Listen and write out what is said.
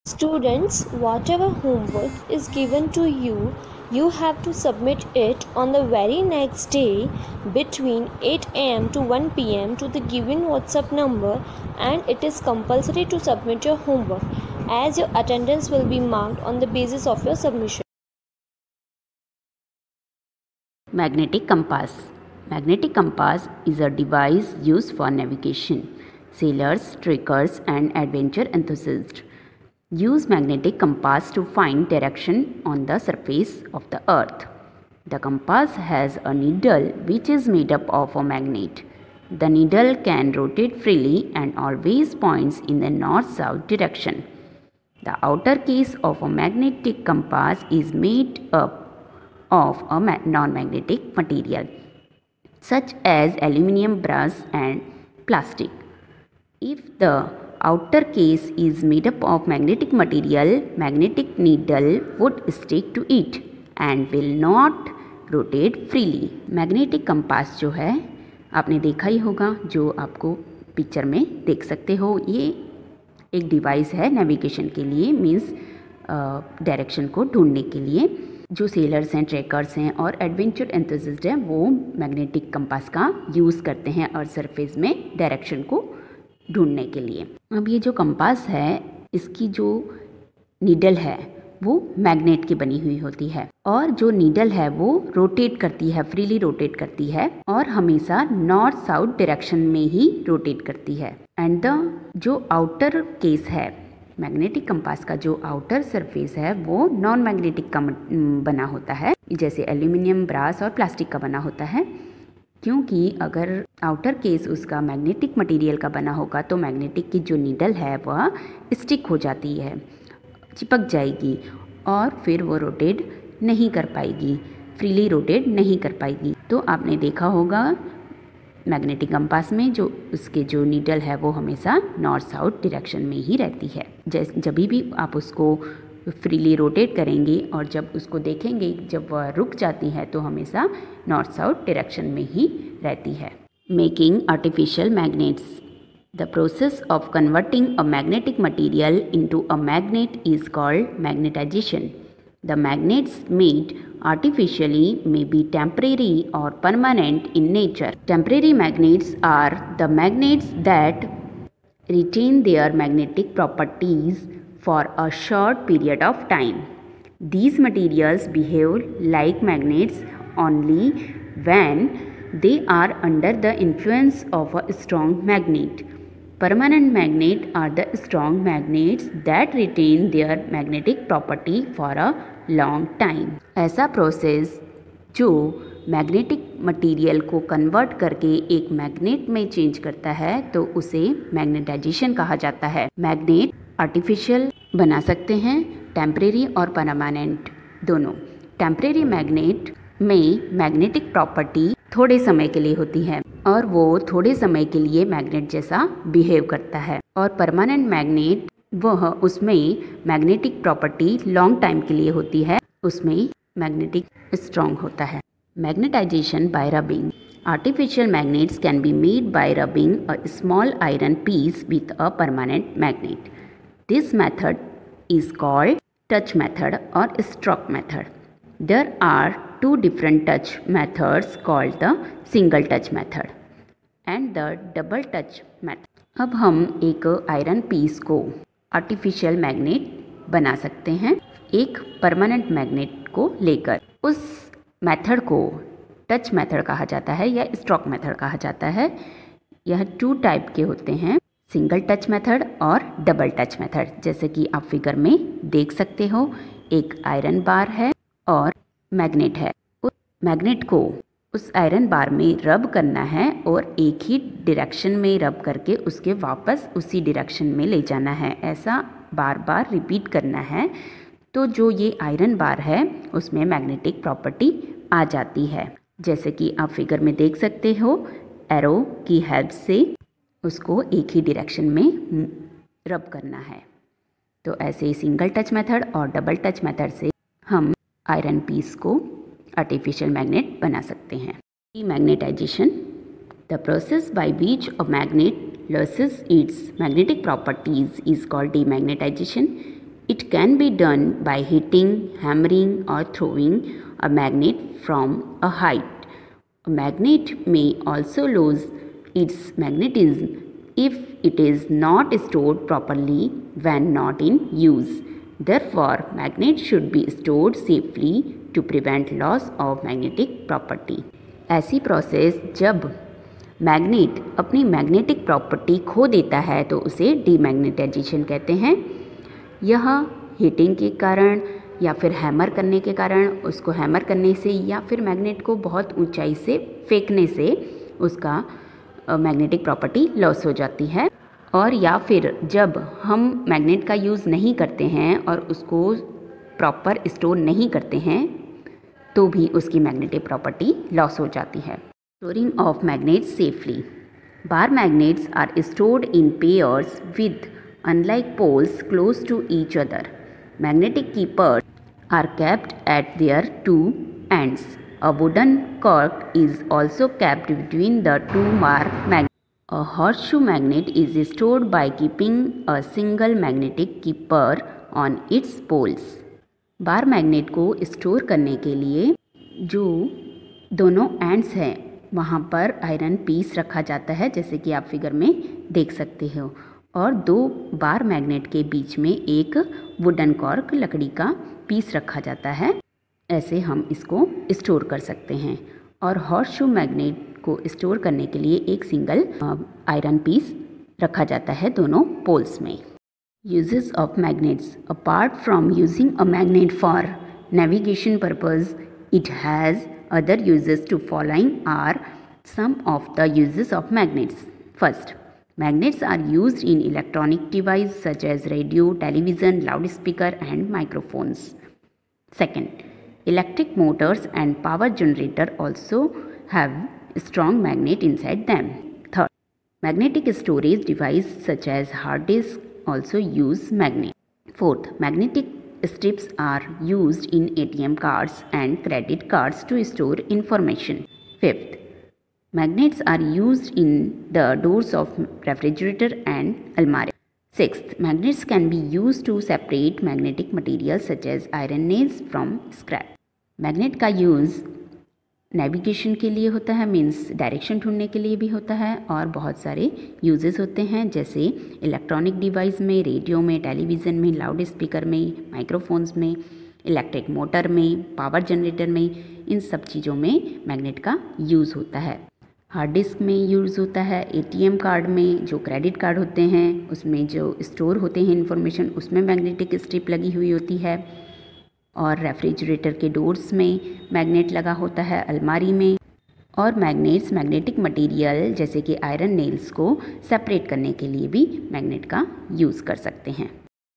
Students, whatever homework is given to you, you have to submit it on the very next day between 8 am to 1 pm to the given WhatsApp number, and it is compulsory to submit your homework as your attendance will be marked on the basis of your submission. Magnetic compass. Magnetic compass is a device used for navigation. Sailors, trekkers, and adventure enthusiasts use magnetic compass to find direction on the surface of the earth. The compass has a needle which is made up of a magnet. The needle can rotate freely and always points in the north-south direction. The outer case of a magnetic compass is made up of a non-magnetic material such as aluminium, brass, and plastic. If the outer case is made up of magnetic material, magnetic needle would stick to it and will not rotate freely. Magnetic compass जो है आपने देखा ही होगा, जो आपको picture में देख सकते हो। ये एक डिवाइस है नेविगेशन के लिए, मीन्स डायरेक्शन को ढूंढने के लिए। जो सेलर्स हैं, ट्रेकर्स हैं और एडवेंचर एंथुसिस्ट हैं, वो मैग्नेटिक कंपास का यूज़ करते हैं अर्थ सरफेस में डायरेक्शन को ढूंढने के लिए। अब ये जो कंपास है, इसकी जो नीडल है वो मैग्नेट की बनी हुई होती है, और जो नीडल है वो रोटेट करती है, फ्रीली रोटेट करती है और हमेशा नॉर्थ साउथ डायरेक्शन में ही रोटेट करती है। एंड द जो आउटर केस है मैग्नेटिक कंपास का, जो आउटर सरफेस है वो नॉन मैग्नेटिक का बना होता है, जैसे एल्यूमिनियम, ब्रास और प्लास्टिक का बना होता है। क्योंकि अगर आउटर केस उसका मैग्नेटिक मटेरियल का बना होगा तो मैग्नेटिक की जो नीडल है वह स्टिक हो जाती है, चिपक जाएगी और फिर वो रोटेट नहीं कर पाएगी, फ्रीली रोटेट नहीं कर पाएगी। तो आपने देखा होगा मैग्नेटिक कंपास में जो उसके जो नीडल है वो हमेशा नॉर्थ साउथ डायरेक्शन में ही रहती है। जब भी आप उसको फ्रीली रोटेट करेंगे और जब उसको देखेंगे, जब वह रुक जाती है तो हमेशा नॉर्थ साउथ डायरेक्शन में ही रहती है। Making artificial magnets. The process of converting a magnetic material into a magnet is called magnetisation. The magnets made artificially may be temporary or permanent in nature. Temporary magnets are the magnets that retain their magnetic properties for a short period of time. These materials behave like magnets only when they are under the influence of a strong magnet. Permanent magnets are the strong magnets that retain their magnetic property for a long time. ऐसा process जो magnetic material को convert करके एक magnet में change करता है तो उसे मैग्नेटाइजेशन कहा जाता है। मैग्नेट आर्टिफिशियल बना सकते हैं, टेम्परेरी और परमानेंट दोनों। टेम्परेरी मैग्नेट में मैग्नेटिक प्रॉपर्टी थोड़े समय के लिए होती है और वो थोड़े समय के लिए मैग्नेट जैसा बिहेव करता है, और परमानेंट मैग्नेट वह उसमें मैग्नेटिक प्रॉपर्टी लॉन्ग टाइम के लिए होती है, उसमें मैग्नेटिक स्ट्रॉन्ग होता है। Magnetisation by rubbing. Artificial magnets can be made by rubbing a small iron piece with a permanent magnet. This method is called touch method और stroke method. There are two different touch methods called the single touch method and the double touch method. अब हम एक iron piece को artificial magnet बना सकते हैं एक permanent magnet को लेकर। उस मेथड को टच मेथड कहा जाता है या स्ट्रोक मेथड कहा जाता है। यह 2 टाइप के होते हैं, सिंगल टच मेथड और डबल टच मेथड। जैसे कि आप फिगर में देख सकते हो, एक आयरन बार है और मैग्नेट है। उस मैग्नेट को उस आयरन बार में रब करना है और एक ही डायरेक्शन में रब करके उसके वापस उसी डायरेक्शन में ले जाना है। ऐसा बार बार रिपीट करना है। तो जो ये आयरन बार है उसमें मैग्नेटिक प्रॉपर्टी आ जाती है। जैसे कि आप फिगर में देख सकते हो, एरो की हेल्प से उसको एक ही डायरेक्शन में रब करना है। तो ऐसे ही सिंगल टच मेथड और डबल टच मेथड से हम आयरन पीस को आर्टिफिशियल मैग्नेट बना सकते हैं। Demagnetisation. The process by which a magnet loses its magnetic properties is called demagnetization. It can be done by hitting, hammering or throwing a magnet from a height. A magnet may also lose its magnetism if it is not stored properly when not in use. Therefore, magnet should be stored safely to prevent loss of magnetic property. ऐसी process जब magnet अपनी magnetic property खो देता है तो उसे demagnetisation कहते हैं। यह हीटिंग के कारण या फिर हैमर करने के कारण, उसको हैमर करने से या फिर मैग्नेट को बहुत ऊंचाई से फेंकने से उसका मैग्नेटिक प्रॉपर्टी लॉस हो जाती है। और या फिर जब हम मैग्नेट का यूज़ नहीं करते हैं और उसको प्रॉपर स्टोर नहीं करते हैं तो भी उसकी मैग्नेटिक प्रॉपर्टी लॉस हो जाती है। Storing of magnets safely. Bar magnets are stored in pairs with unlike poles close to each other. Magnetic keepers are kept at their two ends. A wooden cork is also kept between the two bar magnets. A horseshoe magnet is stored by keeping a single magnetic keeper on its poles. Bar magnet को store करने के लिए जो दोनों ends हैं वहाँ पर iron piece रखा जाता है, जैसे कि आप फिगर में देख सकते हो, और दो बार मैग्नेट के बीच में एक वुडन कॉर्क लकड़ी का पीस रखा जाता है। ऐसे हम इसको स्टोर कर सकते हैं। और हॉर्सशू मैग्नेट को स्टोर करने के लिए एक सिंगल आयरन पीस रखा जाता है दोनों पोल्स में। Uses of magnets. Apart from using a magnet for navigation purpose, it has other uses to following are some of the uses of magnets. First, magnets are used in electronic devices such as radio, television, loudspeaker and microphones. Second, electric motors and power generator also have strong magnet inside them. Third, magnetic storage device such as hard disk also use magnet. Fourth, magnetic strips are used in ATM cards and credit cards to store information. Fifth, magnets are used in the doors of refrigerator and almirah. Sixth, magnets can be used to separate magnetic materials such as iron nails from scrap. Magnet का use navigation के लिए होता है, means direction ढूंढने के लिए भी होता है, और बहुत सारे यूजेस होते हैं जैसे इलेक्ट्रॉनिक डिवाइस में, रेडियो में, टेलीविज़न में, लाउड स्पीकर में, माइक्रोफोन्स में, इलेक्ट्रिक मोटर में, पावर जनरेटर में, इन सब चीज़ों में मैग्नेट का यूज़ होता है। हार्ड डिस्क में यूज़ होता है, एटीएम कार्ड में, जो क्रेडिट कार्ड होते हैं उसमें जो स्टोर होते हैं इन्फॉर्मेशन, उसमें मैग्नेटिक स्ट्रिप लगी हुई होती है, और रेफ्रिजरेटर के डोर्स में मैग्नेट लगा होता है, अलमारी में। और मैग्नेट्स मैग्नेटिक मटेरियल जैसे कि आयरन नेल्स को सेपरेट करने के लिए भी मैग्नेट का यूज़ कर सकते हैं।